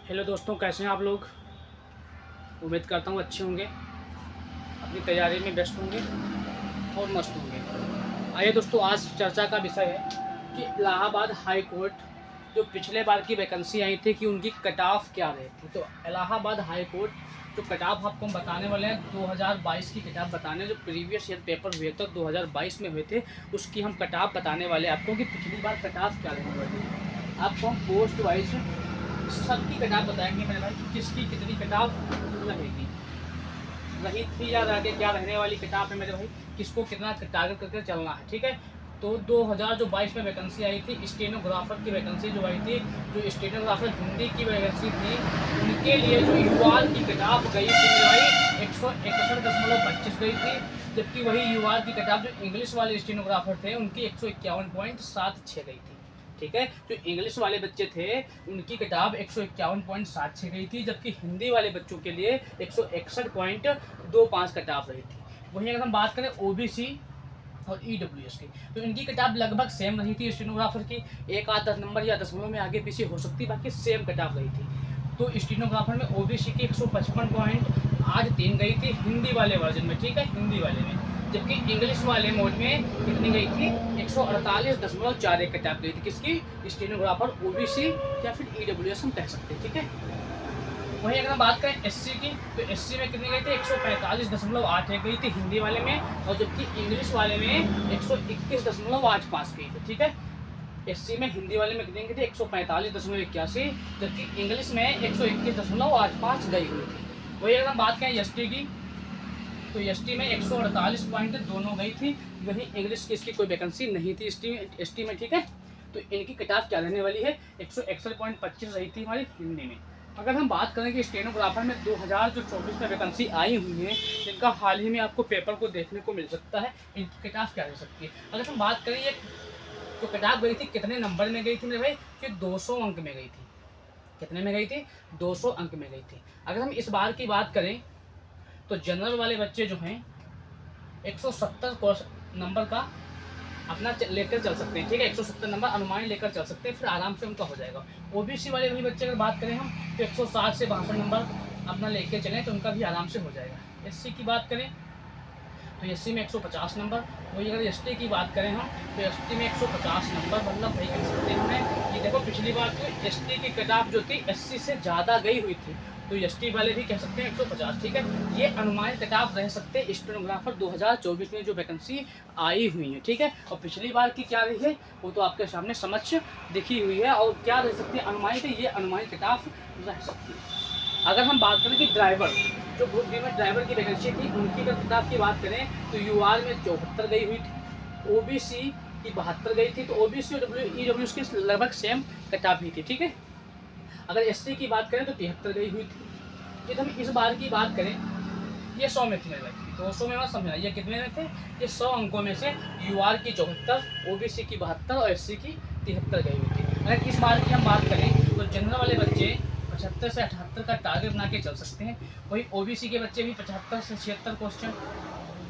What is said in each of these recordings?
Hello दोस्तों, कैसे हैं आप लोग। उम्मीद करता हूँ अच्छे होंगे, अपनी तैयारी में व्यस्त होंगे और मस्त होंगे। आइए दोस्तों, आज चर्चा का विषय है कि इलाहाबाद हाई कोर्ट जो पिछले बार की वैकेंसी आई थी कि उनकी कट ऑफ क्या रही थी। तो इलाहाबाद हाई कोर्ट जो कट ऑफ आपको हम बताने वाले हैं 2022 की कट ऑफ बताने, जो प्रीवियस ईयर पेपर हुए थे 2022 में हुए थे, उसकी हम कट ऑफ बताने वाले हैं आपको कि पिछली बार कट ऑफ क्या रहने वाली है। आपको हम पोस्ट वाइज सबकी कटाव बताएंगे मेरे भाई कि किसकी कितनी कटाव रहेगी, रही थी या आगे क्या रहने वाली कटाव है मेरे भाई, किसको कितना टारगेट करके चलना है। ठीक है, तो 2022 में वैकेंसी आई थी स्टेनोग्राफर की वैकेंसी जो आई थी, जो स्टेनोग्राफर हिंदी की वैकेंसी थी, उनके लिए जो यूआर की कटाव गई थी मेरे भाई 161.25 गई थी। जबकि वही यूआर की कटाव जो इंग्लिश वाले स्टेनोग्राफर थे उनकी 151.76 गई थी। ठीक है, जो इंग्लिश वाले बच्चे थे उनकी किताब 151.76 गई थी, जबकि हिंदी वाले बच्चों के लिए 161.25 किताब रही थी। वहीं अगर हम बात करें ओबीसी और ईडब्ल्यूएस की, तो इनकी किताब लगभग सेम रही थी स्टेनोग्राफर की, एक आध 10 नंबर या दशमलव में आगे पीछे हो सकती, बाकी सेम किताब रही थी। तो स्टेनोग्राफर में ओबीसी की 155.3 गई थी हिंदी वाले वर्जन में। ठीक है, हिंदी वाले में, जबकि इंग्लिश वाले मोड में कितनी गई थी 148.41 कटाप गई थी। किसकी? स्टेनोग्राफर ओबीसी या फिर ईडब्ल्यूएस हम कह सकते हैं। ठीक है, वहीं अगर हम बात करें एससी की, तो एससी में कितनी गई थी 145.81 गई थी हिंदी वाले में, और जबकि इंग्लिश वाले में 121.85 गई थी। ठीक है, एससी में हिंदी वाले में कितनी गई थी 145.81, जबकि इंग्लिश में 121.85 गई हुई थी। वही अगर हम बात करें एसटी की, तो एसटी में 148.2 गई थी। वही इंग्लिश की इसकी कोई वैकेंसी नहीं थी एसटी में। ठीक है, तो इनकी कटाफ क्या रहने वाली है 161.25 रही थी हमारी हिंदी में। अगर हम बात करें कि स्टेनोग्राफर में 2024 में वैकेंसी आई हुई है, जिनका हाल ही में आपको पेपर को देखने को मिल सकता है, इनकी कटाफ क्या रह सकती है। अगर हम बात करें ये तो कटाफ गई थी कितने नंबर में गई थी मेरे भाई, कि 200 अंक में गई थी। कितने में गई थी? 200 अंक में गई थी। अगर हम इस बार की बात करें तो जनरल वाले बच्चे जो हैं 170 नंबर का अपना लेकर चल सकते हैं। ठीक है, 170 नंबर अनुमान लेकर चल सकते हैं, फिर आराम से उनका हो जाएगा। ओबीसी वाले वही बच्चे अगर बात करें हम तो 160 से 62 नंबर अपना लेकर चलें तो उनका भी आराम से हो जाएगा। एससी की बात करें तो एससी में 150 नंबर, वही अगर एसटी की बात करें हम तो एसटी में 150 नंबर, मतलब वही कह सकते हैं हमें ये देखो पिछली बार तो एसटी की कटाफ जो थी एससी से ज़्यादा गई हुई थी, तो एसटी वाले भी कह सकते हैं 150। ठीक है, ये अनुमानित कटाफ रह सकते हैं स्टेनोग्राफर 2024 में जो वैकेंसी आई हुई है। ठीक है, और पिछली बार की क्या रही है वो तो आपके सामने समक्ष दिखी हुई है, और क्या रह सकती है अनुमानित, ये अनुमानित कटाफ रह सकती है। अगर हम बात करें कि ड्राइवर जो ग्रुप बी में ड्राइवर की वैकेंसी थी उनकी अगर किताब की बात करें तो यूआर में 74 गई हुई थी, ओबीसी की 72 गई थी, तो ओबीसी और ईडब्ल्यूएस की लगभग सेम कटाप ही थी। ठीक है, अगर एससी की बात करें तो 73 गई हुई थी। यदि हम इस बार की बात करें ये 100 में थी मेरे भाई, 200 में मत समझना, ये कितने में थे, ये 100 अंकों में से यूआर की 74, ओबीसी की 72 और एससी की 73 गई हुई थी। अगर इस बार की हम बात करें तो जनरल वाले बच्चे 75 से 78 का टारगेट बना के चल सकते हैं, वही ओबीसी के बच्चे भी 75 से 76 क्वेश्चन।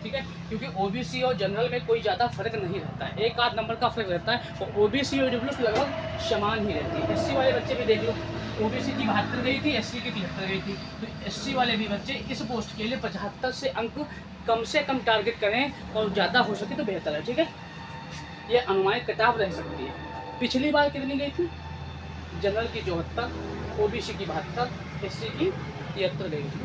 ठीक है, क्योंकि ओबीसी और जनरल में कोई ज़्यादा फर्क नहीं रहता है, एक आध नंबर का फर्क रहता है, और ओबीसी और डब्ल्यू लगभग समान ही रहती है। एससी वाले बच्चे भी देख लो, ओबीसी की 72 गई थी, एससी की 73 गई थी, तो एससी वाले भी बच्चे इस पोस्ट के लिए 75 से अंक कम से कम टारगेट करें और ज़्यादा हो सके तो बेहतर है। ठीक है, ये अनुमानित कटाव रह सकती है। पिछली बार कितनी गई थी? जनरल की 74, ओबीसी की 72, एससी की 73 गई थी।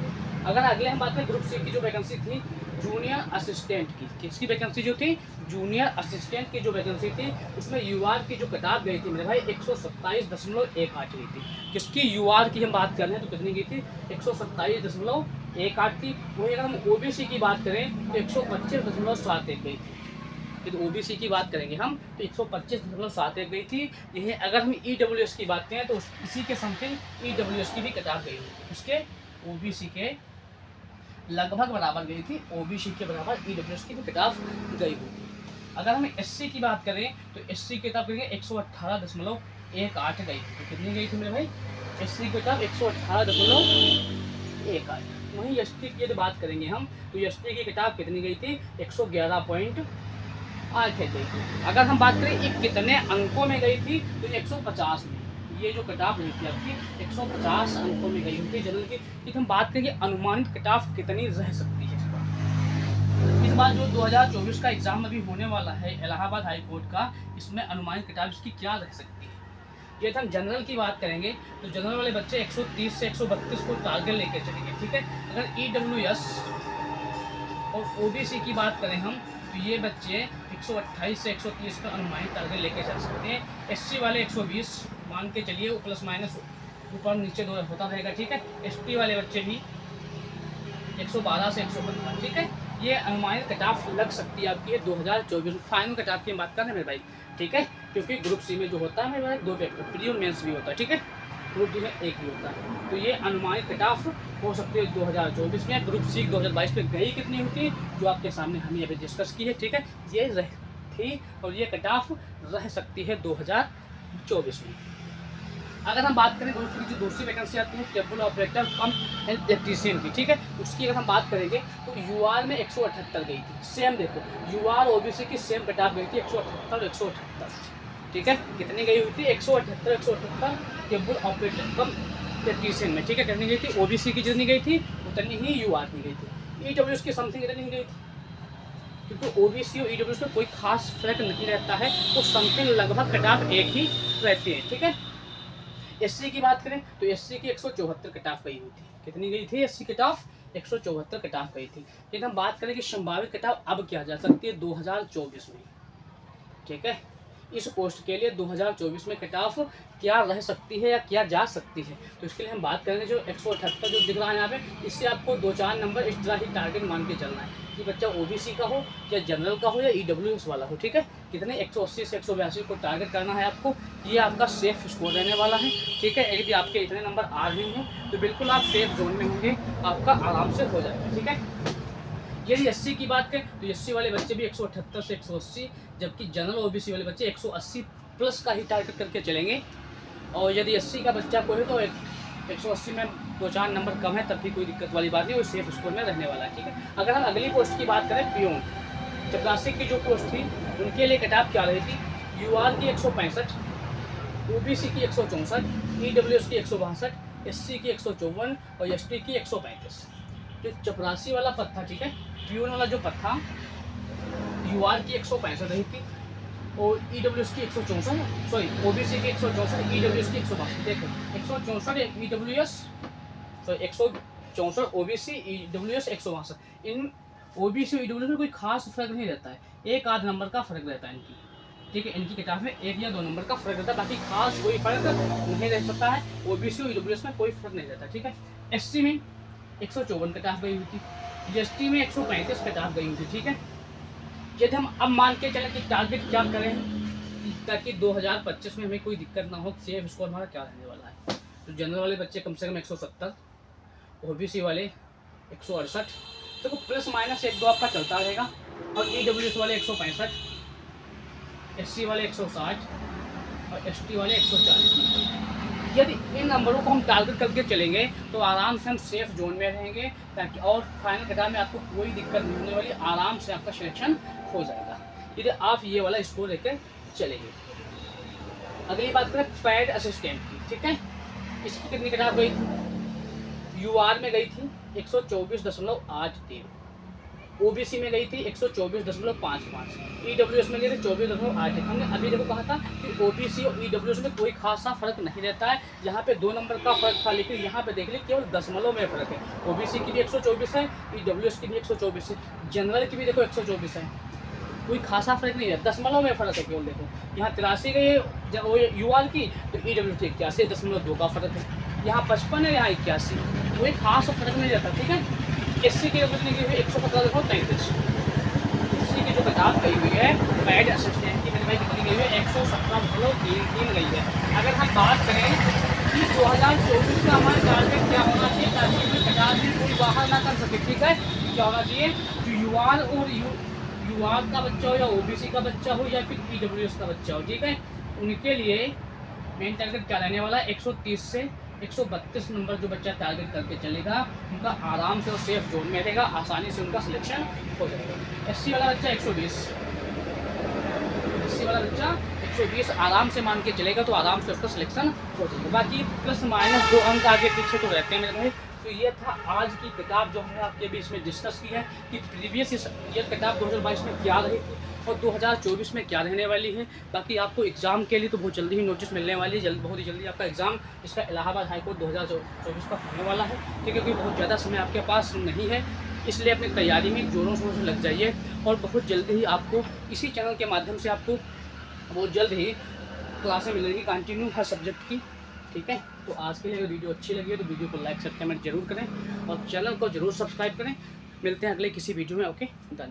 अगर अगले हम बात करें ग्रुप सी की जो वैकेंसी थी जूनियर असिस्टेंट की, किसकी वैकेंसी जो थी जूनियर असिस्टेंट की जो वैकेंसी थी, उसमें यूआर की जो कटाव गई थी मेरे भाई 127.18 गई थी। किसकी? यूआर की हम बात कर रहे हैं तो कितनी गई थी 127.18 थी। वही अगर हम ओबीसी की बात करें तो 125.71 गई थी। फिर ओबीसी की बात करेंगे हम तो 125.71 गई थी। यही अगर हम ईडब्ल्यूएस की बात करें तो इसी के समथिंग ईडब्ल्यूएस की भी कटाव गई हुई थी, उसके ओबीसी के लगभग बराबर गई थी, ओबीसी के बराबर ईडब्ल्यूएस की भी कटाव गई हुई थी। अगर हम एससी की बात करें तो एससी की कटाव करेंगे 118.18 गई थी। तो कितनी गई थी मेरे भाई एससी की कटाव 118.18। वहीं एसटी की यदि बात करेंगे हम तो एसटी की कटाव कितनी गई थी 111.8 गई थी। अगर हम बात करें ये कितने अंकों में गई थी तो 150 में, ये जो कट ऑफ रही थी आपकी 150 अंकों में गई होती जनरल की। लेकिन हम बात करेंगे अनुमानित कट ऑफ कितनी रह सकती है इस बार जो 2024 का एग्जाम अभी होने वाला है इलाहाबाद हाई कोर्ट का, इसमें अनुमानित कट ऑफ इसकी क्या रह सकती है। ये हम जनरल की बात करेंगे तो जनरल वाले बच्चे 130 से 132 को टारगेट लेके चलेंगे, ठीक है। अगर EWS और OBC की बात करें हम तो ये बच्चे 128 से 130 का अनुमानित टारगेट लेके चल सकते हैं। SC वाले 120 मान के चलिए, वो प्लस माइनस ऊपर नीचे दो होता रहेगा, ठीक है। ST वाले बच्चे भी 112 से 115, ठीक है। ये अनुमानित कट ऑफ लग सकती है आपकी 2024 में। फाइनल कट ऑफ की बात कर रहे हैं मेरे भाई, ठीक है, क्योंकि ग्रुप सी में जो होता है मेरे भाई 2 पेपर प्री और मेंस भी होता है, ठीक है। ग्रुप डी में 1 भी होता है। तो ये अनुमानित कट ऑफ हो सकती है 2024 में। ग्रुप सी 2022 में गई कितनी होती है जो आपके सामने हमने अभी डिस्कस की है, ठीक है। ये रह थी और ये कट ऑफ रह सकती है 2024 में। अगर हम बात करें ग्रुप सी की जो दूसरी वैकेंसी आती है केबल ऑपरेटर कम इलेक्ट्रीशियन की, ठीक है, उसकी अगर हम बात करेंगे तो UR में 178 गई थी। सेम देखो UR OBC की सेम कट ऑफ गई थी 178, ठीक है। कितनी गई हुई थी 178 केबल ऑपरेटर कम इलेक्ट्रीशियन में, ठीक है, कितनी गई थी। OBC की जितनी गई थी उतनी ही UR की गई थी। EWS की समथिंग इतनी ही गई थी, क्योंकि OBC और EWS में कोई खास फर्क नहीं रहता है, तो समथिंग लगभग कट ऑफ एक ही रहती है, ठीक है। SC की बात करें तो SC की 174 कट ऑफ गई हुई थी। कितनी गई थी SC cut off 174 cut off गई थी। लेकिन हम बात करें कि संभावित कट ऑफ अब क्या जा सकती है 2024 में, ठीक है। इस पोस्ट के लिए 2024 में कट ऑफ क्या रह सकती है या क्या जा सकती है, तो इसके लिए हम बात करेंगे जो 178 जो दिख रहा है यहाँ पे, इससे आपको 2-4 नंबर इस तरह ही टारगेट मान के चलना है कि बच्चा OBC का हो या जनरल का हो या EWS वाला हो, ठीक है। कितने 180 से 182 को टारगेट करना है आपको। ये आपका सेफ स्कोर रहने वाला है, ठीक है। यदि आपके इतने नंबर आ रहे हैं तो बिल्कुल आप सेफ जोन में होंगे, आपका आराम से हो जाएगा, ठीक है। यदि SC की बात करें तो SC वाले बच्चे भी 178 से 180, जबकि जनरल OBC वाले बच्चे 180 प्लस का ही टारगेट करके चलेंगे। और यदि SC का बच्चा कोई है तो 180 में 2-4 नंबर कम है तब भी कोई दिक्कत वाली बात नहीं, वो सेफ स्कोर में रहने वाला है, ठीक है। अगर हम अगली पोस्ट की बात करें पियोन, चपरासी की जो पोस्ट थी उनके लिए कट ऑफ क्या रही थी। UR की 165, OBC की 164, EWS की 162, SC की 154 और ST की 135। जो चपरासी वाला पद था, ठीक है, पियोन वाला जो पद था, UR की 165 रही थी और EWS की 164, सॉरी OBC की 164, EWS की 162। देखो 164 EWS, सॉरी 164 OBC, EWS 162। इन OBC और EWS में कोई खास फर्क नहीं रहता है, 1-8 नंबर का फर्क रहता है इनकी, ठीक है। इनकी कट ऑफ में 1 या 2 नंबर का फर्क रहता है, बाकी खास कोई फर्क नहीं रह सकता है। OBC और EWS में कोई फर्क नहीं रहता, ठीक है। SC में 154 कट ऑफ गई हुई थी, ST में 135 कट ऑफ गई हुई थी, ठीक है। यदि हम अब मान के चलें कि टारगेट क्या करें ताकि 2025 में हमें कोई दिक्कत ना हो, सेफ स्कोर हमारा क्या रहने वाला है, तो जनरल वाले बच्चे कम से कम 170, OBC वाले 168, तो प्लस माइनस 1-2 आपका चलता रहेगा। और EWS वाले 165, SC वाले 160 और ST वाले 140। यदि इन नंबरों को हम टारगेट करके चलेंगे तो आराम से हम सेफ जोन में रहेंगे, ताकि और फाइनल कट ऑफ में आपको कोई दिक्कत नहीं होने वाली, आराम से आपका सिलेक्शन हो जाएगा यदि आप ये वाला स्कोर लेकर चलेंगे। अगली बात करें पैड असिस्टेंट की, ठीक है। इसकी कितनी कट ऑफ गई थी। UR में गई थी 124.83, OBC में गई थी 124.55, EWS में गई थी 24.81। हमने अभी देखो कहा था कि OBC और EWS में कोई खासा फर्क नहीं रहता है, यहाँ पे 2 नंबर का फर्क था, लेकिन यहाँ पे देख लें केवल दशमलव में फर्क है। OBC की भी 124 है, EWS की भी 124 है, जनरल की भी देखो 124 है, कोई खासा फर्क नहीं है, दशमलव में फर्क है केवल। देखो यहाँ 83 गई जब UR की तो EWS की 81.2 का फर्क है, यहाँ 55 है, यहाँ 81, कोई खास फर्क नहीं रहता, ठीक है। SC की कितनी गई हुई है 117.33, SC की जो कट ऑफ गई हुई है पैड असिस्टेंट की भाई कितनी गई हुई है 117.33 गई है। अगर हम बात करें कि 2024 का हमारा टारगेट क्या होना चाहिए ताकि हमें कट ऑफ भी कोई बाहर ना कर सके, ठीक है, क्या होना चाहिए कि UR और UR का बच्चा हो या OBC का बच्चा हो या फिर EWS का बच्चा हो, ठीक है, उनके लिए मेन टारगेट क्या रहने वाला है 130 से 132 नंबर जो बच्चा टारगेट करके चलेगा उनका आराम से और सेफ जोन में रहेगा, आसानी से उनका सिलेक्शन हो जाएगा। SC वाला बच्चा 120, SC वाला बच्चा 120 आराम से मान के चलेगा तो आराम से उसका सिलेक्शन हो जाएगा। बाकी प्लस माइनस 2 अंक आगे पीछे तो रहते हैं मेरे भाई। तो ये था आज की किताब जो हमने आपके बीच में डिस्कस की है कि प्रीवियस ईयर किताब 2022 में क्या रही थी और 2024 में क्या रहने वाली है। बाकी आपको एग्ज़ाम के लिए तो बहुत जल्दी ही नोटिस मिलने वाली है, बहुत ही जल्दी आपका एग्ज़ाम इसका इलाहाबाद हाईकोर्ट 2024 का होने वाला है, क्योंकि बहुत ज़्यादा समय आपके पास नहीं है, इसलिए अपनी तैयारी में जोरों शोरों से लग जाइए। और बहुत जल्दी ही आपको इसी चैनल के माध्यम से आपको बहुत जल्द ही क्लासें मिलेगी कंटिन्यू हर सब्जेक्ट की, ठीक है। तो आज के लिए अगर वीडियो अच्छी लगी है तो वीडियो को लाइक शेयर कमेंट जरूर करें और चैनल को जरूर सब्सक्राइब करें। मिलते हैं अगले किसी वीडियो में। ओके, धन्यवाद।